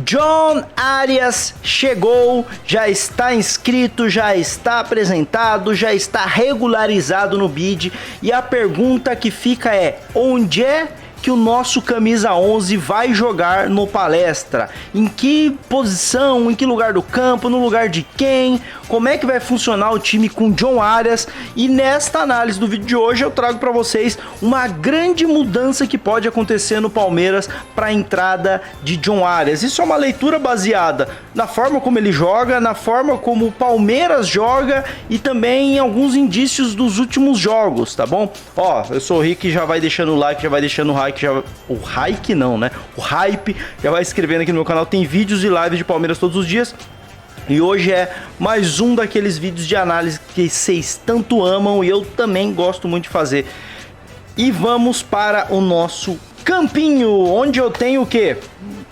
John Arias chegou, já está inscrito, já está apresentado, já está regularizado no bid. E a pergunta que fica é: onde é que o nosso camisa 11 vai jogar no Palestra? Em que posição, em que lugar do campo, no lugar de quem? Como é que vai funcionar o time com John Arias? E nesta análise do vídeo de hoje eu trago para vocês uma grande mudança que pode acontecer no Palmeiras para a entrada de John Arias. Isso é uma leitura baseada na forma como ele joga, na forma como o Palmeiras joga e também em alguns indícios dos últimos jogos, tá bom? Ó, eu sou o Rick, já vai deixando o like, já vai deixando o hype, o hype, já vai escrevendo aqui no meu canal. Tem vídeos e lives de Palmeiras todos os dias. E hoje é mais um daqueles vídeos de análise que vocês tanto amam e eu também gosto muito de fazer. E vamos para o nosso campinho, onde eu tenho o quê?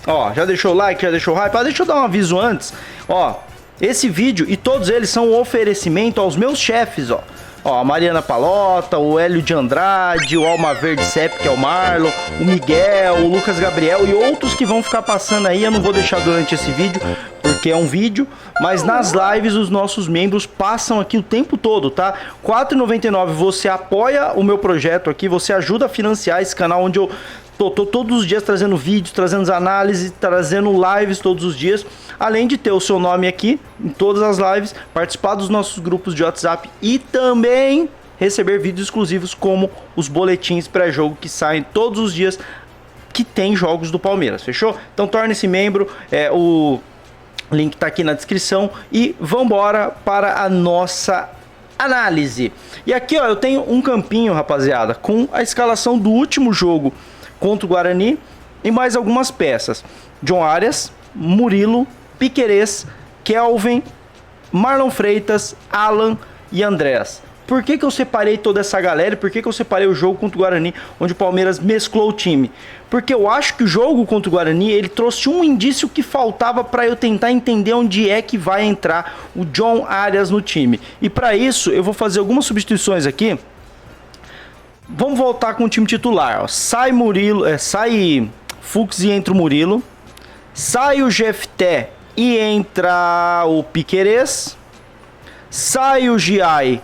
Ó, já deixou o like, já deixou o hype? Deixa eu dar um aviso antes. Ó, esse vídeo e todos eles são um oferecimento aos meus chefes, ó. Ó, a Mariana Palota, o Hélio de Andrade, o Alma Verde Cep, que é o Marlon, o Miguel, o Lucas Gabriel e outros que vão ficar passando aí. Eu não vou deixar durante esse vídeo, porque é um vídeo, mas nas lives os nossos membros passam aqui o tempo todo, tá? R$ 4,99 você apoia o meu projeto aqui, você ajuda a financiar esse canal onde eu tô todos os dias trazendo vídeos, trazendo análises, trazendo lives todos os dias, além de ter o seu nome aqui em todas as lives, participar dos nossos grupos de WhatsApp e também receber vídeos exclusivos como os boletins pré-jogo que saem todos os dias que tem jogos do Palmeiras, fechou? Então torne-se membro, o link tá aqui na descrição e vambora para a nossa análise. E aqui, ó, eu tenho um campinho, rapaziada, com a escalação do último jogo contra o Guarani e mais algumas peças: John Arias, Murilo, Piquerez, Kelvin, Marlon Freitas, Alan e Andrés. Por que eu separei toda essa galera e por que eu separei o jogo contra o Guarani, onde o Palmeiras mesclou o time? Porque eu acho que o jogo contra o Guarani, ele trouxe um indício que faltava para eu tentar entender onde é que vai entrar o John Arias no time. E para isso eu vou fazer algumas substituições aqui. Vamos voltar com o time titular, ó. Sai Murilo, sai Fux e entra o Murilo. Sai o Jefté e entra o Piquerez. Sai o Giai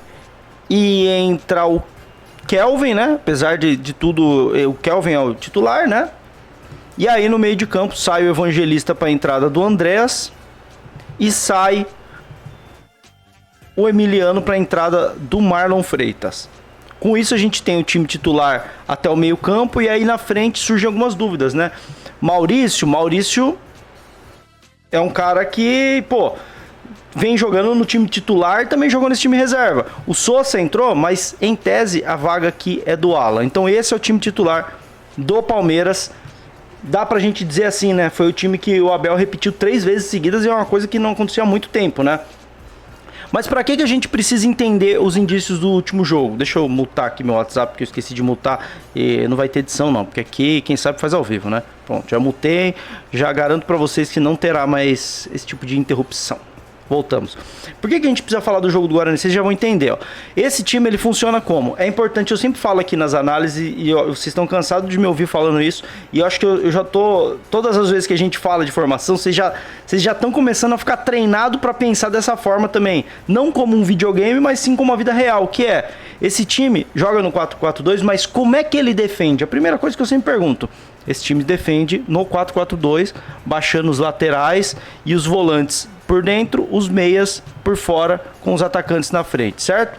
e entra o Kelvin, né? Apesar de tudo, o Kelvin é o titular, né? E aí no meio de campo sai o Evangelista para a entrada do Andrés. E sai o Emiliano para a entrada do Marlon Freitas. Com isso a gente tem o time titular até o meio campo e aí na frente surgem algumas dúvidas, né? Maurício é um cara que, pô, vem jogando no time titular e também jogou nesse time reserva. O Sousa entrou, mas em tese a vaga aqui é do Alan. Então esse é o time titular do Palmeiras. Dá pra gente dizer assim, né? Foi o time que o Abel repetiu 3 vezes seguidas e é uma coisa que não acontecia há muito tempo, né? Mas para que a gente precisa entender os indícios do último jogo? Deixa eu mutar aqui meu WhatsApp, porque eu esqueci de mutar. E não vai ter edição não, porque aqui quem sabe faz ao vivo, né? Pronto, já mutei, já garanto para vocês que não terá mais esse tipo de interrupção. Voltamos. Por que a gente precisa falar do jogo do Guarani? Vocês já vão entender, ó. Esse time, ele funciona como? É importante, eu sempre falo aqui nas análises, e ó, vocês estão cansados de me ouvir falando isso, e eu acho que eu já tô... Todas as vezes que a gente fala de formação, vocês já estão começando a ficar treinado para pensar dessa forma também. Não como um videogame, mas sim como a vida real, que é... Esse time joga no 4-4-2, mas como é que ele defende? A primeira coisa que eu sempre pergunto. Esse time defende no 4-4-2, baixando os laterais e os volantes por dentro, os meias por fora, com os atacantes na frente, certo?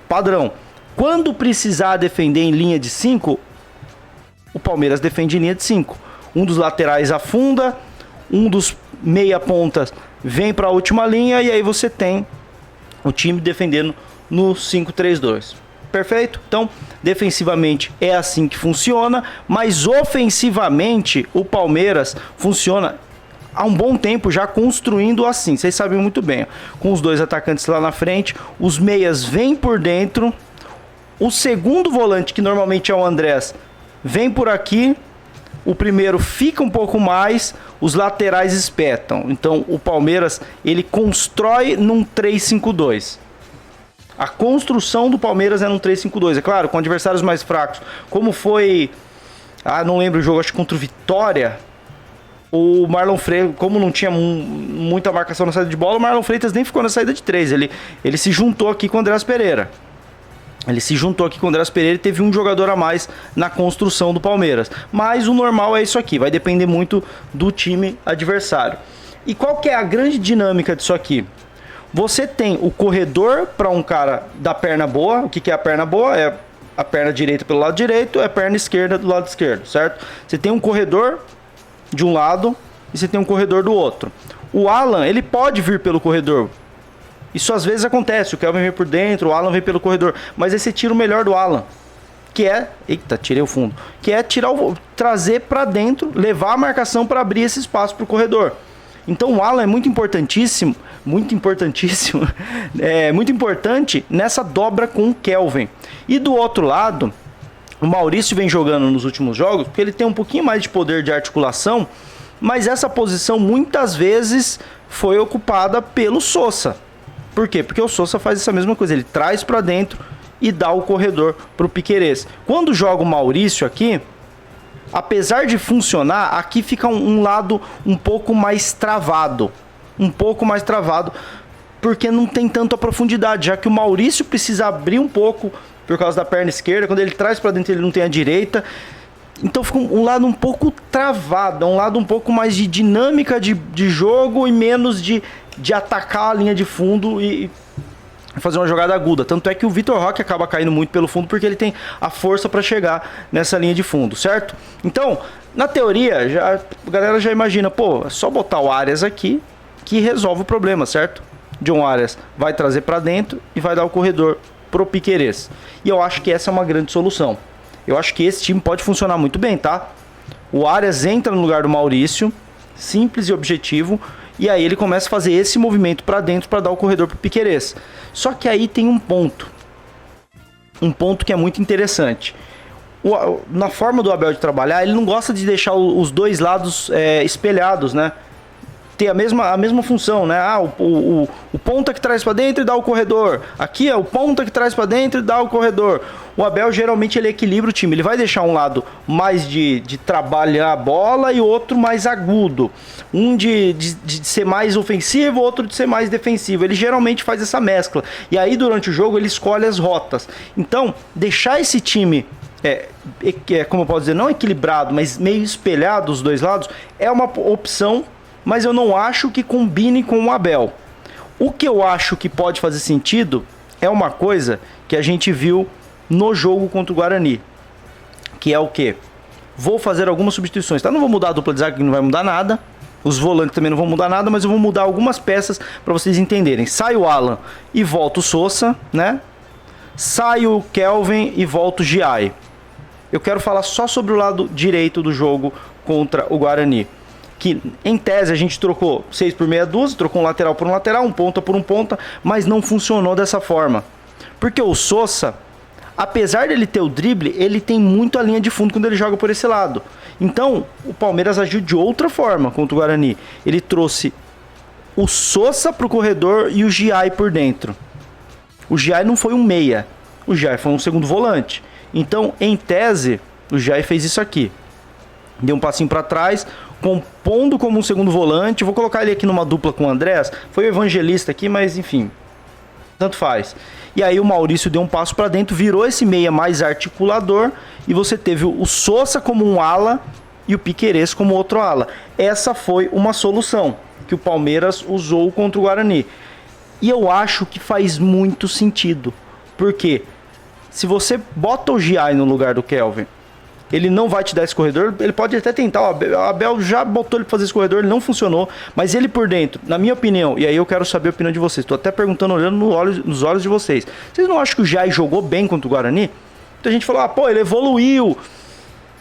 Padrão. Quando precisar defender em linha de 5, o Palmeiras defende em linha de 5. Um dos laterais afunda, um dos meia pontas vem para a última linha e aí você tem o time defendendo no 5-3-2. Perfeito? Então, defensivamente é assim que funciona, mas ofensivamente o Palmeiras funciona há um bom tempo já construindo assim. Vocês sabem muito bem, ó, com os 2 atacantes lá na frente, os meias vêm por dentro, o segundo volante, que normalmente é o Andrés, vem por aqui, o primeiro fica um pouco mais, os laterais espetam. Então o Palmeiras, ele constrói num 3-5-2. A construção do Palmeiras é num 3-5-2. É claro, com adversários mais fracos. Como foi... não lembro o jogo, acho que contra o Vitória. o Marlon Freitas, como não tinha muita marcação na saída de bola, o Marlon Freitas nem ficou na saída de 3. Ele se juntou aqui com o Andreas Pereira. E teve um jogador a mais na construção do Palmeiras. Mas o normal é isso aqui, vai depender muito do time adversário. E qual que é a grande dinâmica disso aqui? Você tem o corredor para um cara da perna boa. O que é a perna boa? É a perna direita pelo lado direito, é a perna esquerda do lado esquerdo, certo? Você tem um corredor de um lado e você tem um corredor do outro. O Alan, ele pode vir pelo corredor. Isso às vezes acontece, o Kelvin vem por dentro, o Alan vem pelo corredor. Mas aí você tira o melhor do Alan, que é... Eita, tirei o fundo. Que é trazer para dentro, levar a marcação para abrir esse espaço para o corredor. Então o Alan é muito importantíssimo, muito importante nessa dobra com o Kelvin. E do outro lado, o Maurício vem jogando nos últimos jogos, porque ele tem um pouquinho mais de poder de articulação, mas essa posição muitas vezes foi ocupada pelo Sousa. Por quê? Porque o Sousa faz essa mesma coisa, ele traz para dentro e dá o corredor para o Piquerez. Quando joga o Maurício aqui, apesar de funcionar, aqui fica um lado um pouco mais travado. Porque não tem tanta profundidade, já que o Maurício precisa abrir um pouco por causa da perna esquerda. Quando ele traz para dentro, ele não tem a direita. Então fica um lado um pouco travado, um lado um pouco mais de dinâmica de jogo e menos de atacar a linha de fundo e fazer uma jogada aguda. Tanto é que o Vitor Roque acaba caindo muito pelo fundo porque ele tem a força para chegar nessa linha de fundo, certo? Então, na teoria, a galera já imagina, pô, é só botar o Arias aqui que resolve o problema, certo? John Arias vai trazer para dentro e vai dar o corredor pro Piquerez. E eu acho que essa é uma grande solução. Eu acho que esse time pode funcionar muito bem, tá? O Arias entra no lugar do Maurício, simples e objetivo, e aí ele começa a fazer esse movimento para dentro para dar o corredor pro Piquerez. Só que aí tem um ponto que é muito interessante. Na forma do Abel de trabalhar, ele não gosta de deixar os dois lados espelhados, né? Ter a mesma função, né? O ponta que traz para dentro e dá o corredor. Aqui é o ponta que traz para dentro e dá o corredor. O Abel geralmente ele equilibra o time. Ele vai deixar um lado mais de trabalhar a bola e outro mais agudo. Um de ser mais ofensivo, outro de ser mais defensivo. Ele geralmente faz essa mescla. E aí durante o jogo ele escolhe as rotas. Então, deixar esse time... como eu posso dizer, não equilibrado, mas meio espelhado os dois lados, é uma opção, mas eu não acho que combine com o Abel. O que eu acho que pode fazer sentido é uma coisa que a gente viu no jogo contra o Guarani, que é o quê? Vou fazer algumas substituições, tá? Não vou mudar a dupla de zaga, que não vai mudar nada. Os volantes também não vão mudar nada, mas eu vou mudar algumas peças para vocês entenderem. Sai o Alan e volta o Sousa, né? Sai o Kelvin e volta o Giai. Eu quero falar só sobre o lado direito do jogo contra o Guarani. Que em tese a gente trocou 6 por meia dúzia, trocou um lateral por um lateral, um ponta por um ponta, mas não funcionou dessa forma. Porque o Sousa, apesar dele ter o drible, ele tem muito a linha de fundo quando ele joga por esse lado. Então, o Palmeiras agiu de outra forma contra o Guarani. Ele trouxe o Sousa pro corredor e o Giai por dentro. O Giai não foi um meia, o Giai foi um segundo volante. Então, em tese, o Giai fez isso aqui. Deu um passinho para trás, compondo como um segundo volante. Vou colocar ele aqui numa dupla com o Andrés. Foi o Evangelista aqui, mas enfim, tanto faz. E aí o Maurício deu um passo para dentro, virou esse meia mais articulador. E você teve o Sousa como um ala e o Piquerez como outro ala. Essa foi uma solução que o Palmeiras usou contra o Guarani. E eu acho que faz muito sentido. Porque se você bota o Giai no lugar do Kelvin, ele não vai te dar esse corredor. Ele pode até tentar. O Abel já botou ele pra fazer esse corredor, ele não funcionou. Mas ele por dentro, na minha opinião, e aí eu quero saber a opinião de vocês. Tô até perguntando, olhando nos olhos de vocês. Vocês não acham que o Giai jogou bem contra o Guarani? Muita gente falou, pô, ele evoluiu.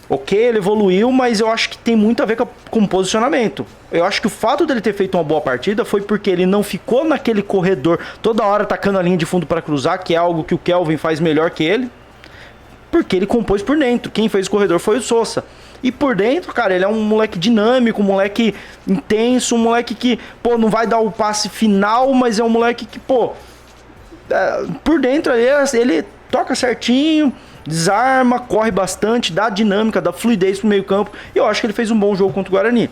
Ok, ele evoluiu, mas eu acho que tem muito a ver com o posicionamento. Eu acho que o fato dele ter feito uma boa partida foi porque ele não ficou naquele corredor toda hora atacando a linha de fundo para cruzar, que é algo que o Kelvin faz melhor que ele. Porque ele compôs por dentro. Quem fez o corredor foi o Sousa. E por dentro, cara, ele é um moleque dinâmico, um moleque intenso, um moleque que, pô, não vai dar o passe final, mas é um moleque que, pô, por dentro ele toca certinho, desarma, corre bastante, dá dinâmica, dá fluidez pro meio campo. E eu acho que ele fez um bom jogo contra o Guarani.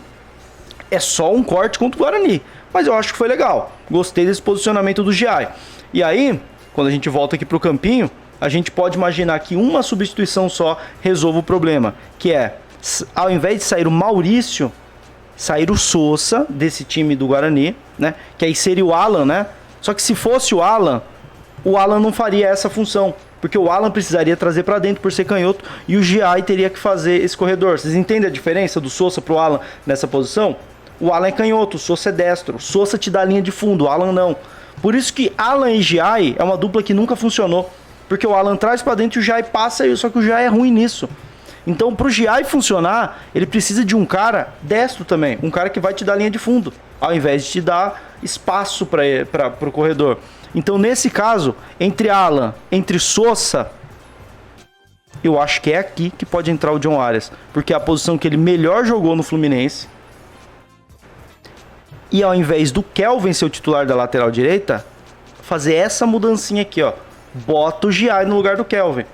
é só um corte contra o Guarani. Mas eu acho que foi legal. Gostei desse posicionamento do Giai. E aí, quando a gente volta aqui pro campinho, a gente pode imaginar que uma substituição só resolva o problema. Que é, ao invés de sair o Maurício, sair o Sousa desse time do Guarani, né? Que aí seria o Alan, né? Só que se fosse o Alan não faria essa função. Porque o Alan precisaria trazer para dentro por ser canhoto e o Giai teria que fazer esse corredor. Vocês entendem a diferença do Sousa pro Alan nessa posição? O Alan é canhoto, o Sousa é destro. O Sousa te dá a linha de fundo, o Alan não. Por isso que Alan e Giai é uma dupla que nunca funcionou. Porque o Alan traz para dentro e o Giai passa, só que o Giai é ruim nisso. Então, pro Giai funcionar, ele precisa de um cara destro também. Um cara que vai te dar linha de fundo, ao invés de te dar espaço para pro corredor. Então, nesse caso, entre Alan, entre Sousa, eu acho que é aqui que pode entrar o John Arias. Porque é a posição que ele melhor jogou no Fluminense. E ao invés do Kelvin ser o titular da lateral direita, fazer essa mudancinha aqui, ó. Bota o Giai no lugar do Kelvin.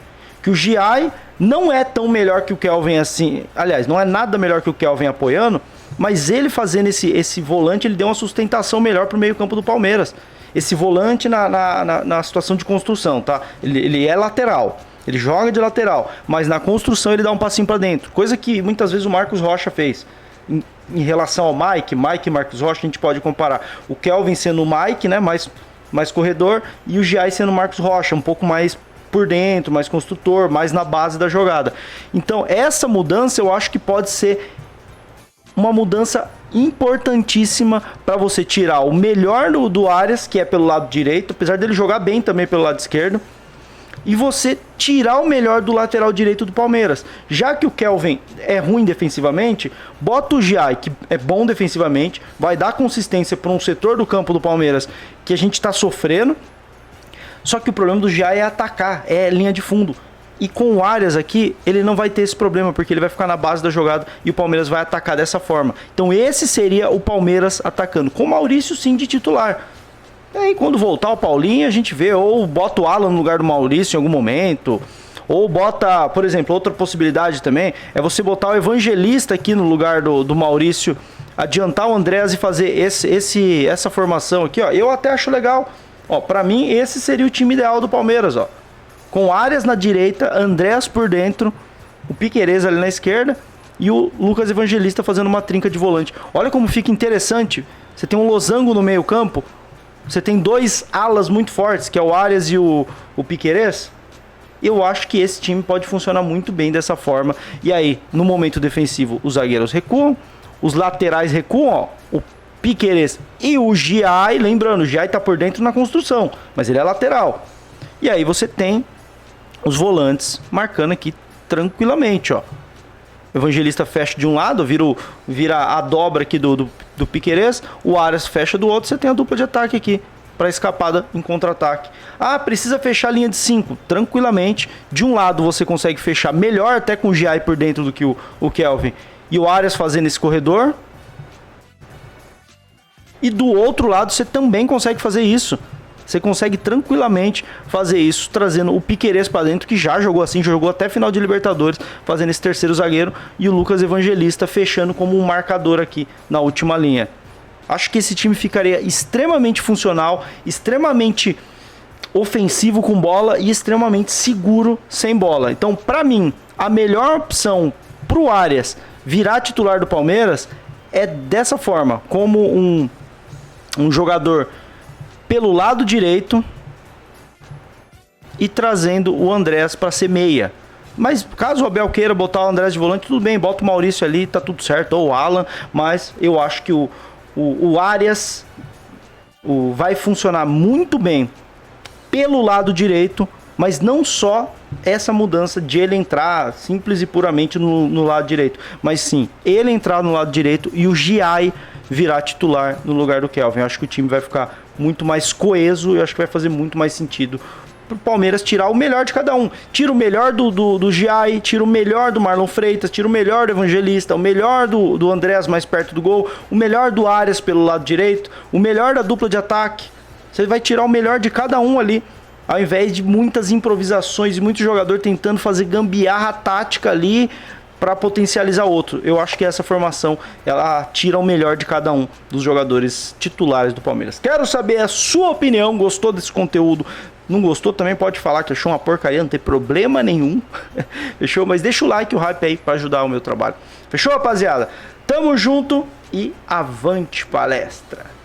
Que o Giai não é tão melhor que o Kelvin assim. Aliás, não é nada melhor que o Kelvin apoiando. Mas ele fazendo esse volante, ele deu uma sustentação melhor pro meio campo do Palmeiras. Esse volante na situação de construção, tá? Ele é lateral. Ele joga de lateral. Mas na construção ele dá um passinho pra dentro. Coisa que muitas vezes o Marcos Rocha fez. Em relação ao Mike e Marcos Rocha, a gente pode comparar o Kelvin sendo o Mike, né? Mais corredor. E o Giai sendo o Marcos Rocha, um pouco mais por dentro, mais construtor, mais na base da jogada. Então, essa mudança eu acho que pode ser uma mudança importantíssima para você tirar o melhor do Arias, que é pelo lado direito, apesar dele jogar bem também pelo lado esquerdo, e você tirar o melhor do lateral direito do Palmeiras. Já que o Kelvin é ruim defensivamente, bota o Giai, que é bom defensivamente, vai dar consistência para um setor do campo do Palmeiras que a gente está sofrendo. Só que o problema do Giai é atacar, é linha de fundo. E com o Arias aqui, ele não vai ter esse problema, porque ele vai ficar na base da jogada e o Palmeiras vai atacar dessa forma. Então esse seria o Palmeiras atacando, com o Maurício sim de titular. E aí quando voltar o Paulinho, a gente vê, ou bota o Alan no lugar do Maurício em algum momento, ou bota, por exemplo, outra possibilidade também, é você botar o Evangelista aqui no lugar do Maurício, adiantar o Andrés e fazer essa formação aqui, ó. Eu até acho legal. Ó, pra mim, esse seria o time ideal do Palmeiras, ó. Com Arias na direita, Andrés por dentro, o Piquerez ali na esquerda e o Lucas Evangelista fazendo uma trinca de volante. Olha como fica interessante. Você tem um losango no meio campo, você tem dois alas muito fortes, que é o Arias e o Piquerez. Eu acho que esse time pode funcionar muito bem dessa forma. E aí, no momento defensivo, os zagueiros recuam, os laterais recuam, ó. O Piquerez e o Giai, lembrando, o Giai tá por dentro na construção, mas ele é lateral. E aí você tem os volantes marcando aqui tranquilamente, ó. O Evangelista fecha de um lado, vira a dobra aqui do Piquerez, o Arias fecha do outro, você tem a dupla de ataque aqui para escapada em contra-ataque. Ah, precisa fechar a linha de 5, tranquilamente. De um lado você consegue fechar melhor até com o Giai por dentro do que o Kelvin e o Arias fazendo esse corredor. E do outro lado você também consegue fazer isso. Você consegue tranquilamente fazer isso, trazendo o Piquerez para dentro, que já jogou assim, jogou até final de Libertadores, fazendo esse terceiro zagueiro, e o Lucas Evangelista fechando como um marcador aqui na última linha. Acho que esse time ficaria extremamente funcional, extremamente ofensivo com bola e extremamente seguro sem bola. Então, para mim, a melhor opção pro Arias virar titular do Palmeiras é dessa forma, como um jogador pelo lado direito e trazendo o Andrés para ser meia. Mas caso o Abel queira botar o Andrés de volante, tudo bem, bota o Maurício ali, tá tudo certo, ou o Alan, mas eu acho que o Arias vai funcionar muito bem pelo lado direito, mas não só essa mudança de ele entrar simples e puramente no lado direito, mas sim, ele entrar no lado direito e o Giai virar titular no lugar do Kelvin. Eu acho que o time vai ficar muito mais coeso e acho que vai fazer muito mais sentido pro Palmeiras tirar o melhor de cada um. Tira o melhor do Giai, tira o melhor do Marlon Freitas, tira o melhor do Evangelista, o melhor do Andrés mais perto do gol, o melhor do Arias pelo lado direito, o melhor da dupla de ataque. Você vai tirar o melhor de cada um ali, ao invés de muitas improvisações e muito jogador tentando fazer gambiarra tática ali para potencializar outro. Eu acho que essa formação ela tira o melhor de cada um dos jogadores titulares do Palmeiras. Quero saber a sua opinião. Gostou desse conteúdo? Não gostou também pode falar que achou uma porcaria, não tem problema nenhum. Fechou? Mas deixa o like e o hype aí para ajudar o meu trabalho. Fechou, rapaziada? Tamo junto e avante palestra!